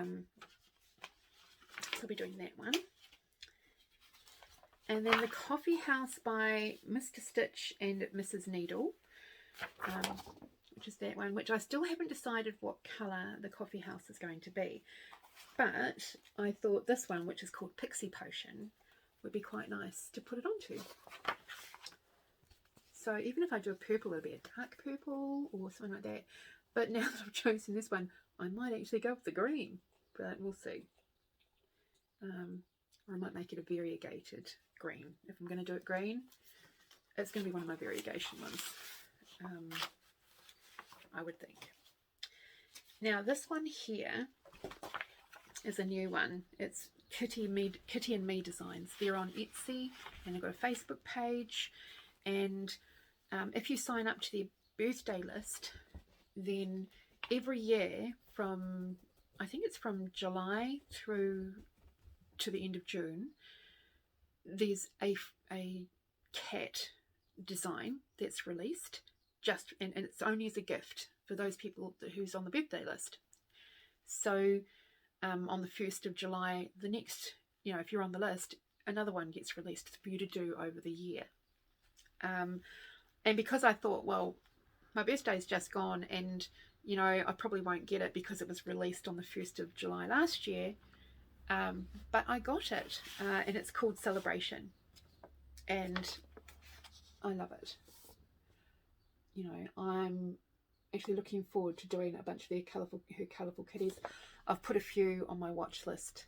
I'll be doing that one. And then the Coffee House by Mr. Stitch and Mrs. Needle, which is that one, which I still haven't decided what colour the Coffee House is going to be. But I thought this one, which is called Pixie Potion, would be quite nice to put it onto. So even if I do a purple, it'll be a dark purple or something like that. But now that I've chosen this one, I might actually go with the green, but we'll see. Or I might make it a variegated green. If I'm going to do it green, it's going to be one of my variegation ones, I would think. Now this one here is a new one. It's Kitty and Me Designs. They're on Etsy and they've got a Facebook page. And if you sign up to their birthday list, then every year from, I think it's from July through to the end of June, there's a cat design that's released, and it's only as a gift for those people who's on the birthday list. So on the 1st of July, the next, you know, if you're on the list, another one gets released for you to do over the year. And because I thought, well, my birthday's just gone and, you know, I probably won't get it because it was released on the 1st of July last year, but I got it, and it's called Celebration, and I love it. You know, I'm actually looking forward to doing a bunch of her colourful kitties. I've put a few on my wish list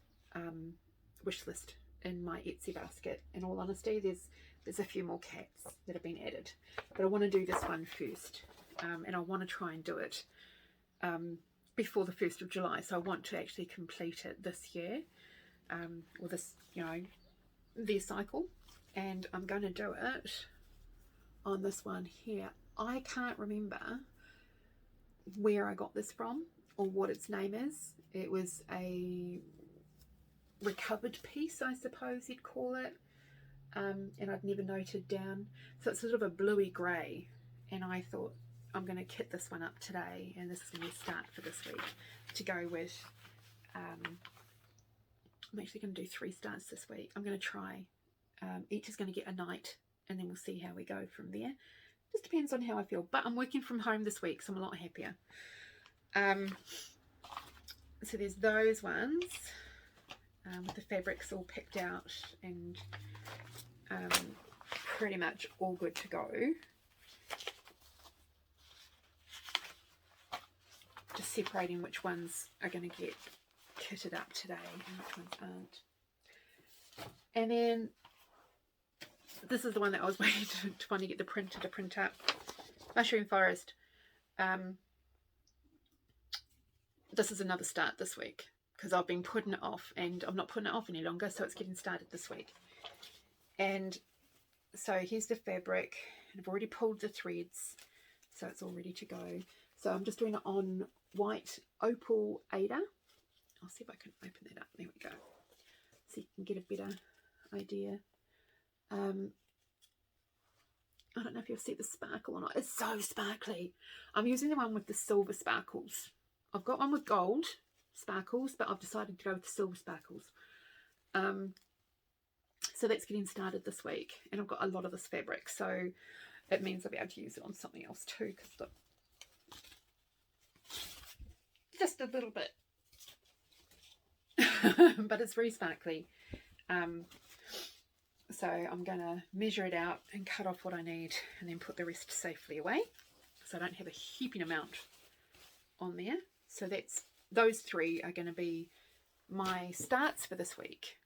in my Etsy basket. In all honesty, there's a few more cats that have been added, but I want to do this one first, and I want to try and do it before the 1st of July. So I want to actually complete it this year, or this, you know, their cycle, and I'm going to do it on this one here. I can't remember where I got this from or what its name is. It was a recovered piece, I suppose you'd call it, and I'd never noted down. So it's sort of a bluey grey, and I thought I'm going to kit this one up today, and this is going to be a start for this week to go with. I'm actually going to do 3 starts this week. I'm going to try. Each is going to get a night, and then we'll see how we go from there. Just depends on how I feel. But I'm working from home this week, so I'm a lot happier. So there's those ones with the fabrics all picked out and pretty much all good to go. Just separating which ones are going to get kitted up today and which ones aren't. And then this is the one that I was waiting to finally get the printer to print up. Mushroom Forest. This is another start this week because I've been putting it off, and I'm not putting it off any longer, so it's getting started this week. And so here's the fabric, and I've already pulled the threads, so it's all ready to go. So I'm just doing it on white opal Ada. I'll see if I can open that up. There we go. So you can get a better idea. I don't know if you'll see the sparkle or not. It's so sparkly. I'm using the one with the silver sparkles. I've got one with gold sparkles, but I've decided to go with the silver sparkles. So that's getting started this week, and I've got a lot of this fabric, so it means I'll be able to use it on something else too, because look, just a little bit but it's very sparkly. So I'm going to measure it out and cut off what I need and then put the rest safely away. So I don't have a heaping amount on there. So those 3 are going to be my starts for this week.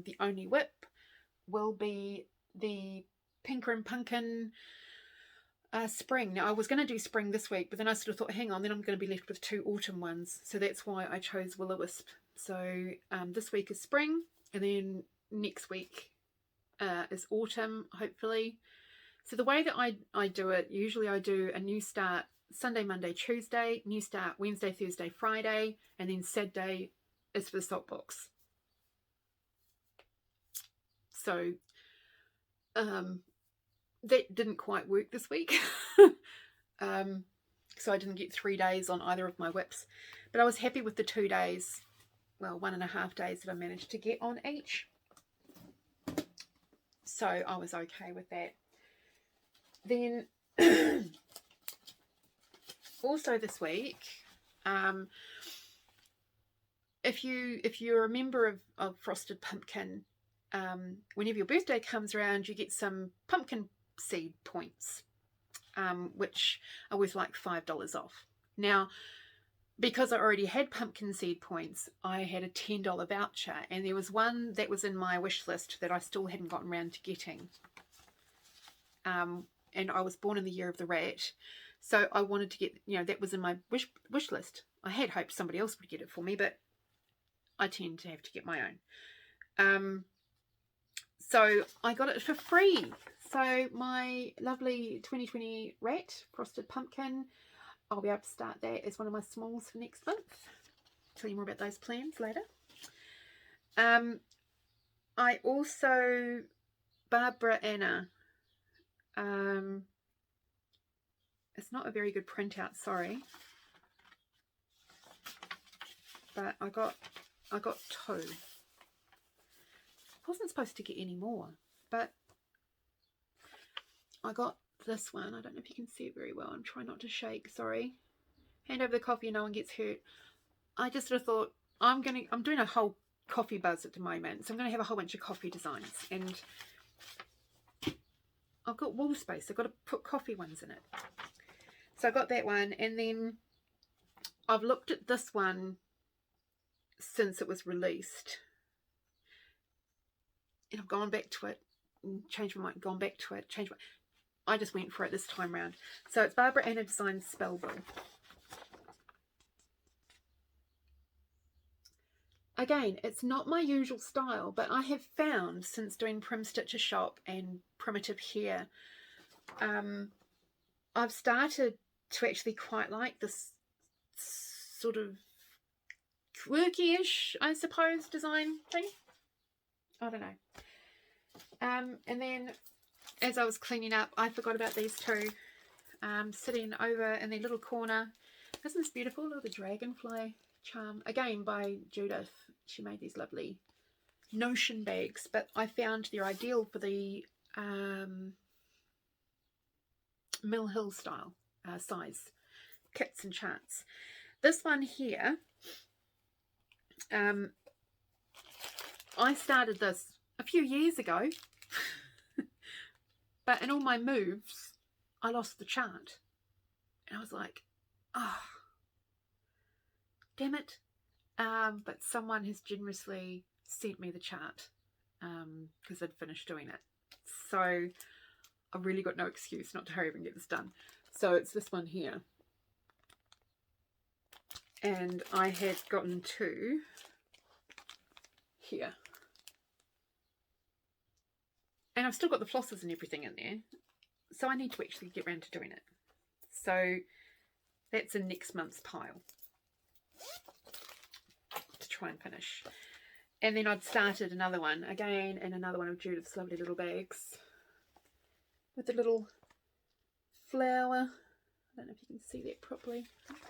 The only whip will be the Pinker and Pumpkin spring. Now I was going to do spring this week, but then I sort of thought, hang on, then I'm going to be left with 2 autumn ones. So that's why I chose Willow Wisp. So this week is spring, and then next week is autumn, hopefully. So the way that I do it, usually I do a new start Sunday, Monday, Tuesday, new start Wednesday, Thursday, Friday, and then Saturday is for the Saltbox. So that didn't quite work this week. So I didn't get 3 days on either of my whips, but I was happy with the 2 days, well, 1.5 days that I managed to get on each. So I was okay with that. Then also this week, if you're a member of Frosted Pumpkin, whenever your birthday comes around, you get some pumpkin seed points, which are worth like $5 off. Now, because I already had pumpkin seed points, I had a $10 voucher, and there was one that was in my wish list that I still hadn't gotten around to getting. And I was born in the year of the rat, so I wanted to get, that was in my wish list. I had hoped somebody else would get it for me, but I tend to have to get my own. So I got it for free. So my lovely 2020 rat, Frosted Pumpkin, I'll be able to start that as one of my smalls for next month. Tell you more about those plans later. I also, Barbara Anna, it's not a very good printout, sorry, but I got 2. I wasn't supposed to get any more, but I got this one. I don't know if you can see it very well. I'm trying not to shake, sorry. Hand over the coffee and no one gets hurt. I just sort of thought, I'm doing a whole coffee buzz at the moment, so I'm going to have a whole bunch of coffee designs, and I've got wall space. I've got to put coffee ones in it. So I got that one, and then I've looked at this one since it was released, and I've gone back to it and changed my mind, gone back to it, changed my... I just went for it this time round. So it's Barbara Anna Designs Spellbill. Again, it's not my usual style, but I have found since doing Prim Stitcher Shop and Primitive Hair, I've started to actually quite like this sort of quirky-ish, I suppose, design thing. I don't know. And then as I was cleaning up, I forgot about these 2 sitting over in their little corner. Isn't this beautiful? Look at the Dragonfly Charm, again by Judith. She made these lovely notion bags, but I found they're ideal for the Mill Hill style size kits and charts. This one here, I started this a few years ago, but in all my moves I lost the chart, and I was like, oh damn it. But someone has generously sent me the chart because I'd finished doing it, so I've really got no excuse not to hurry up and get this done. So it's this one here, and I had gotten 2 here, and I've still got the flosses and everything in there, so I need to actually get around to doing it. So that's in next month's pile to try and finish. And then I'd started another one again, and another one of Judith's lovely little bags with the little flower. I don't know if you can see that properly.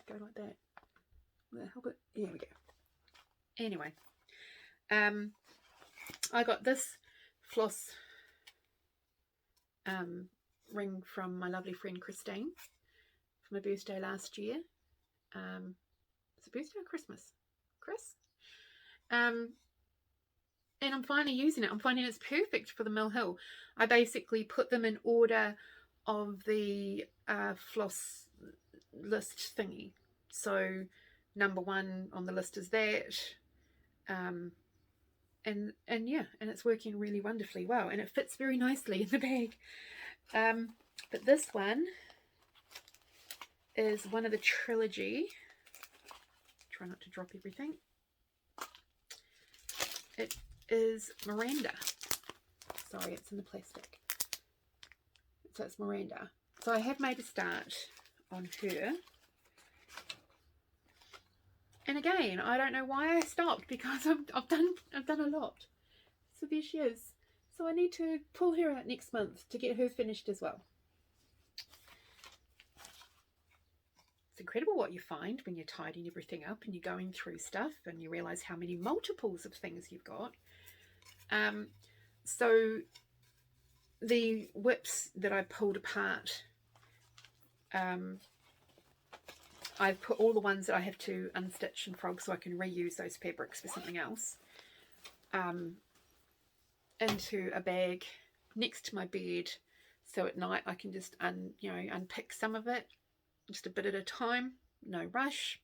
Go like that. Will that help it? There we go. Anyway, I got this floss ring from my lovely friend Christine for my birthday last year. It's a birthday or Christmas? Chris? And I'm finally using it. I'm finding it's perfect for the Mill Hill. I basically put them in order of the floss list thingy. So number 1 on the list is that. And yeah, and it's working really wonderfully well, and it fits very nicely in the bag. But this one is one of the trilogy. Try not to drop everything. It is Miranda. Sorry, it's in the plastic. So it's Miranda. So I have made a start on her. And again, I don't know why I stopped, because I've done a lot. So there she is. So I need to pull her out next month to get her finished as well. It's incredible what you find when you're tidying everything up and you're going through stuff and you realise how many multiples of things you've got. So the whips that I pulled apart, I've put all the ones that I have to unstitch and frog so I can reuse those fabrics for something else, into a bag next to my bed, so at night I can just unpick some of it, just a bit at a time, no rush.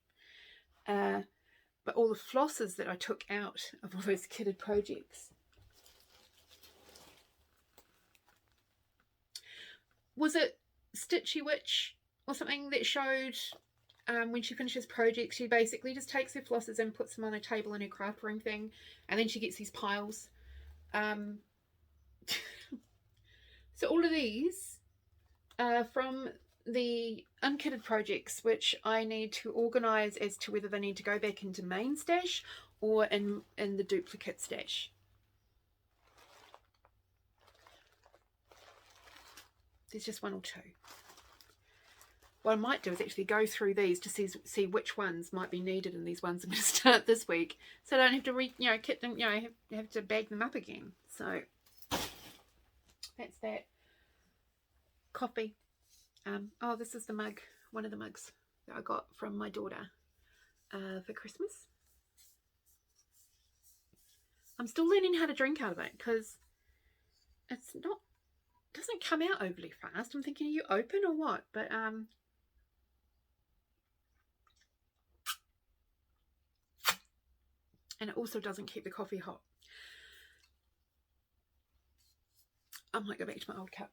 But all the flosses that I took out of all those kitted projects, was it Stitchy Witch or something that showed when she finishes projects, she basically just takes her flosses and puts them on a table in her craft room thing, and then she gets these piles. So all of these are from the unkitted projects, which I need to organise as to whether they need to go back into main stash or in the duplicate stash. There's just 1 or 2. What I might do is actually go through these to see which ones might be needed in these ones I'm going to start this week, so I don't have to kit them, have to bag them up again. So that's that. Coffee. Oh, this is the mug, one of the mugs that I got from my daughter for Christmas. I'm still learning how to drink out of it because it's doesn't come out overly fast. I'm thinking, are you open or what? But and it also doesn't keep the coffee hot. I might go back to my old cup.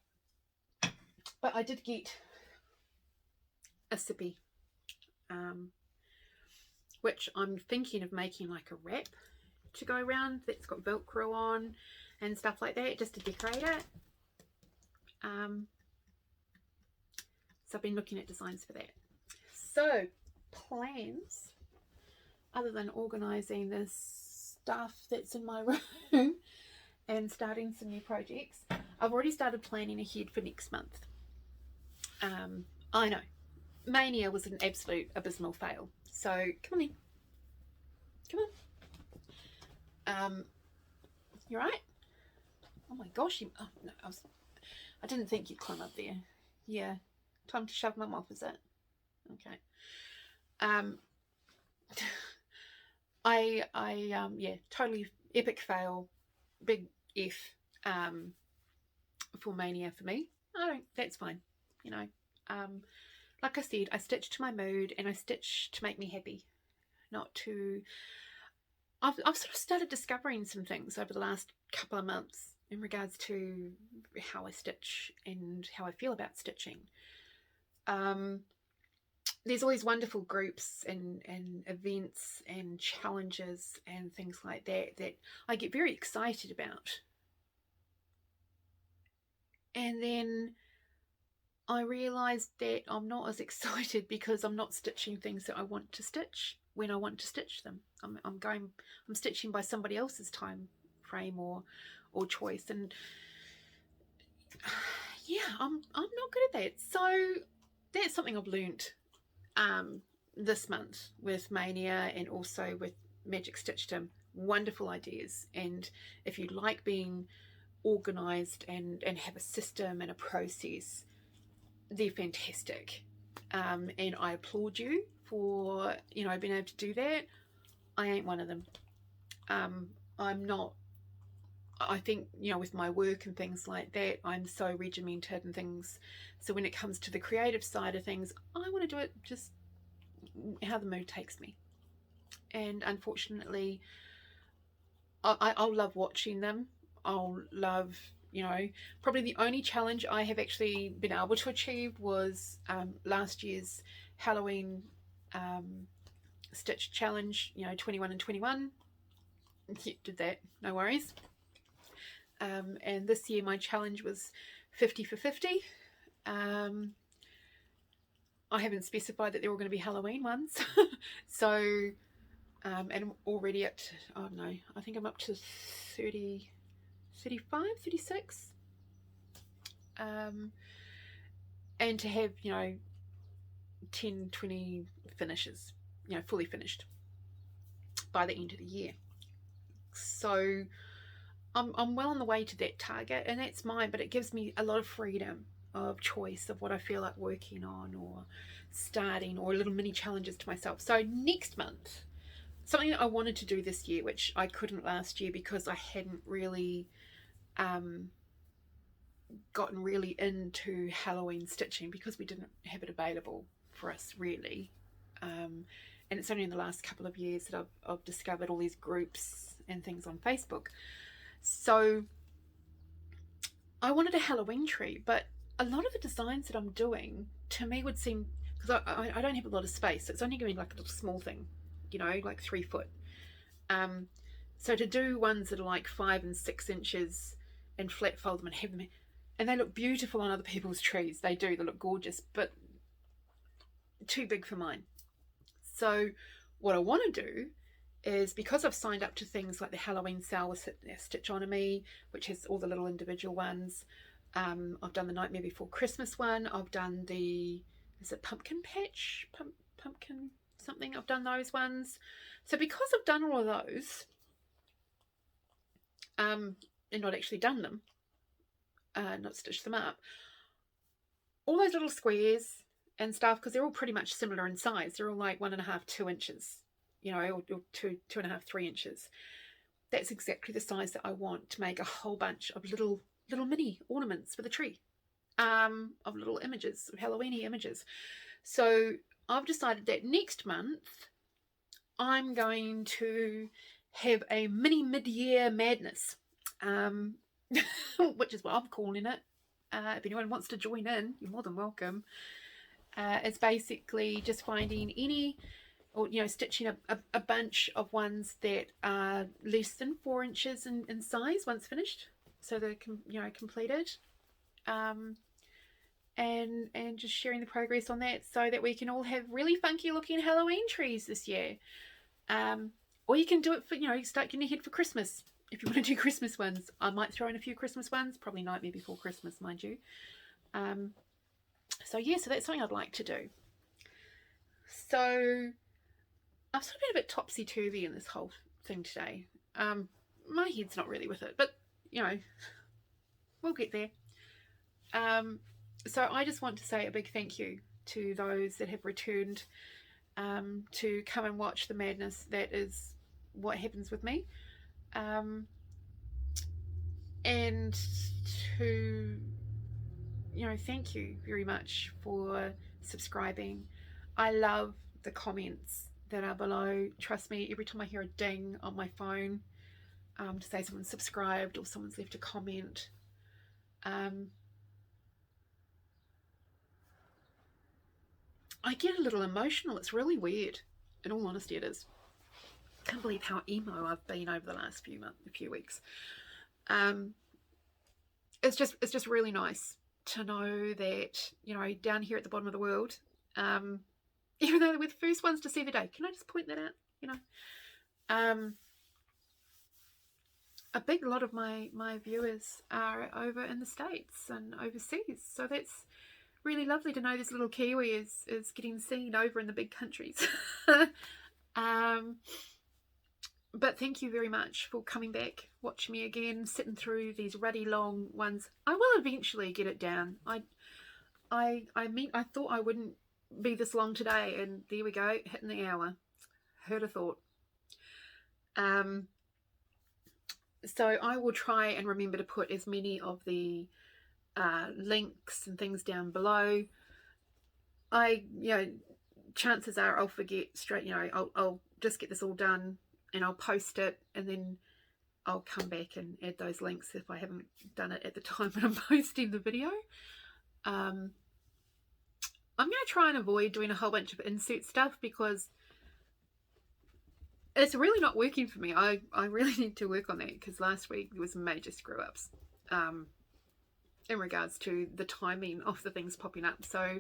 But I did get a sippy, which I'm thinking of making like a wrap to go around that's got Velcro on and stuff like that, just to decorate it. So I've been looking at designs for that. So plans, other than organising this stuff that's in my room and starting some new projects, I've already started planning ahead for next month. I know, Mania was an absolute abysmal fail. So come on in. Come on. You right? Oh my gosh, oh no, I didn't think you'd climb up there. Yeah. Time to shove mum off, is it? Okay. Yeah, totally epic fail. Big F for Mania for me. That's fine. Like I said, I stitch to my mood and I stitch to make me happy, not to... I've sort of started discovering some things over the last couple of months in regards to how I stitch and how I feel about stitching. There's always wonderful groups and events and challenges and things like that I get very excited about. And then I realised that I'm not as excited because I'm not stitching things that I want to stitch when I want to stitch them. I'm stitching by somebody else's time frame or choice, and yeah, I'm not good at that. So that's something I've learnt this month with Mania and also with Magic Stitchdom. Wonderful ideas, and if you like being organised and have a system and a process, they're fantastic, and I applaud you for being able to do that. I ain't one of them. I'm not, I think, you know, with my work and things like that, I'm so regimented and things. So when it comes to the creative side of things, I want to do it just how the mood takes me. And unfortunately, I'll love watching them. I'll love, you know, probably the only challenge I have actually been able to achieve was last year's Halloween stitch challenge, you know, 21 and 21. Yeah, did that, no worries. And this year my challenge was 50 for 50. I haven't specified that they're all going to be Halloween ones. So, and I'm already at, oh no, I think I'm up to 30, 35, 36. And to have, you know, 10, 20 finishes, you know, fully finished by the end of the year. So I'm well on the way to that target, and that's mine, but it gives me a lot of freedom of choice of what I feel like working on or starting, or little mini challenges to myself. So next month, something that I wanted to do this year, which I couldn't last year because I hadn't really gotten really into Halloween stitching because we didn't have it available for us really. And it's only in the last couple of years that I've discovered all these groups and things on Facebook. So I wanted a Halloween tree, but a lot of the designs that I'm doing to me would seem, because I don't have a lot of space, so it's only going to be like a little small thing, you know, like 3 foot. So to do ones that are like 5 and 6 inches and flat fold them and have them, and they look beautiful on other people's trees, they do, they look gorgeous, but too big for mine. So what I want to do is, because I've signed up to things like the Halloween sale with Stitchonomy, which has all the little individual ones. I've done the Nightmare Before Christmas one. I've done the, is it Pumpkin Patch? Pumpkin something. I've done those ones. So because I've done all of those, and not actually done them, not stitched them up, all those little squares and stuff, because they're all pretty much similar in size. They're all like 1.5, 2 inches, you know, or 2.5, 3 inches. That's exactly the size that I want to make a whole bunch of little mini ornaments for the tree, of little images, of Halloweeny images. So I've decided that next month I'm going to have a mini mid-year madness, which is what I'm calling it. If anyone wants to join in, you're more than welcome. It's basically just finding any, or, you know, stitching a bunch of ones that are less than 4 inches in size once finished, so they're, you know, completed, and just sharing the progress on that, so that we can all have really funky looking Halloween trees this year. Or you can do it for, you know, start getting ahead for Christmas. If you want to do Christmas ones, I might throw in a few Christmas ones, probably Nightmare Before Christmas, mind you. So yeah, so that's something I'd like to do. So I've sort of been a bit topsy-turvy in this whole thing today. My head's not really with it, but, you know, we'll get there. So I just want to say a big thank you to those that have returned to come and watch the madness that is what happens with me. And to, you know, thank you very much for subscribing. I love the comments that are below. Trust me, every time I hear a ding on my phone to say someone's subscribed or someone's left a comment, I get a little emotional. It's really weird. In all honesty, it is. I can't believe how emo I've been over the last few weeks. It's just really nice to know that, you know, down here at the bottom of the world, even though we're the first ones to see the day, can I just point that out? You know, a big lot of my viewers are over in the States and overseas, so that's really lovely to know this little Kiwi is getting seen over in the big countries. But thank you very much for coming back, watching me again, sitting through these ruddy long ones. I will eventually get it down. I thought I wouldn't be this long today, and there we go, hitting the hour. Who'd have thought? So I will try and remember to put as many of the links and things down below. Chances are I'll forget straight, I'll just get this all done and I'll post it, and then I'll come back and add those links if I haven't done it at the time when I'm posting the video. I'm going to try and avoid doing a whole bunch of insert stuff because it's really not working for me. I really need to work on that, because last week there was major screw ups in regards to the timing of the things popping up. So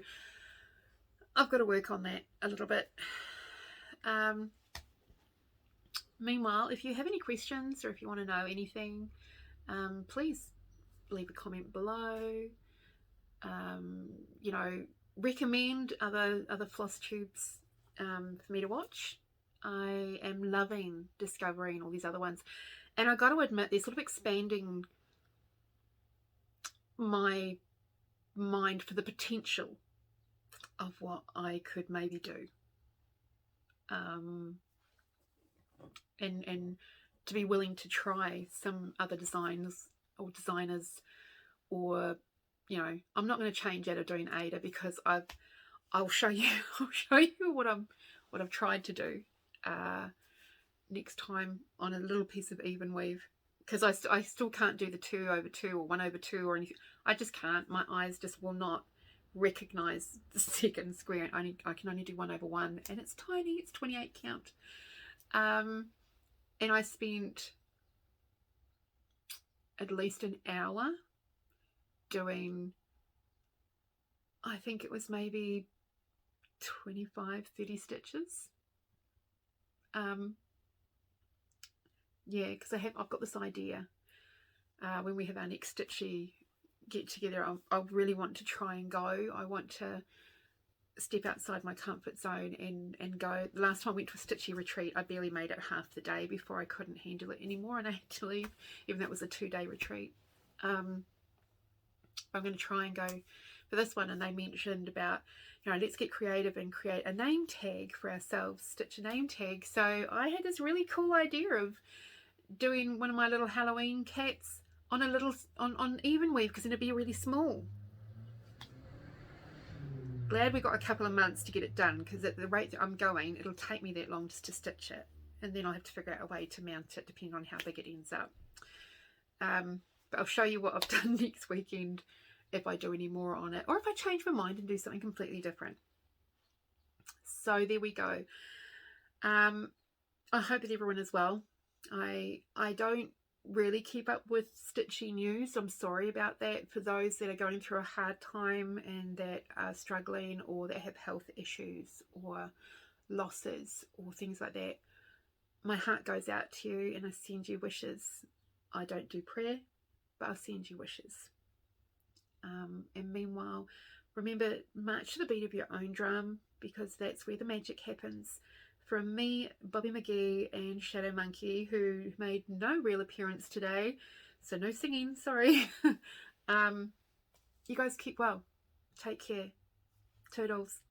I've got to work on that a little bit. Meanwhile, if you have any questions or if you want to know anything, please leave a comment below. Recommend other FlossTubes for me to watch. I am loving discovering all these other ones, and I got to admit, they're sort of expanding my mind for the potential of what I could maybe do, and to be willing to try some other designs or designers, or I'm not going to change out of doing Ada, because I'll show you what I've tried to do next time on a little piece of even weave, because I still can't do the 2/2 or 1/2 or anything. I just can't. My eyes just will not recognize the second square. I can only do 1/1, and it's tiny. It's 28 count. And I spent at least an hour doing, I think it was maybe 25-30 stitches. Yeah, because I've got this idea. When we have our next stitchy get together, I really want to try and go. I want to step outside my comfort zone and go. The last time I went to a stitchy retreat, I barely made it half the day before I couldn't handle it anymore, and I had to leave, even though it was a 2-day retreat. I'm going to try and go for this one, and they mentioned about, let's get creative and create a name tag for ourselves, stitch a name tag. So I had this really cool idea of doing one of my little Halloween cats on a little on even weave, because it'd be really small. Glad we got a couple of months to get it done, because at the rate that I'm going, it'll take me that long just to stitch it, and then I'll have to figure out a way to mount it depending on how big it ends up. But I'll show you what I've done next weekend if I do any more on it, or if I change my mind and do something completely different. So there we go. I hope that everyone is well. I don't really keep up with stitchy news. I'm sorry about that for those that are going through a hard time and that are struggling, or that have health issues or losses or things like that. My heart goes out to you, and I send you wishes. I don't do prayer, but I'll send you wishes. And meanwhile, remember, march to the beat of your own drum, because that's where the magic happens. From me, Bobby McGee, and Shadow Monkey, who made no real appearance today, so no singing, sorry. You guys keep well. Take care. Toodles.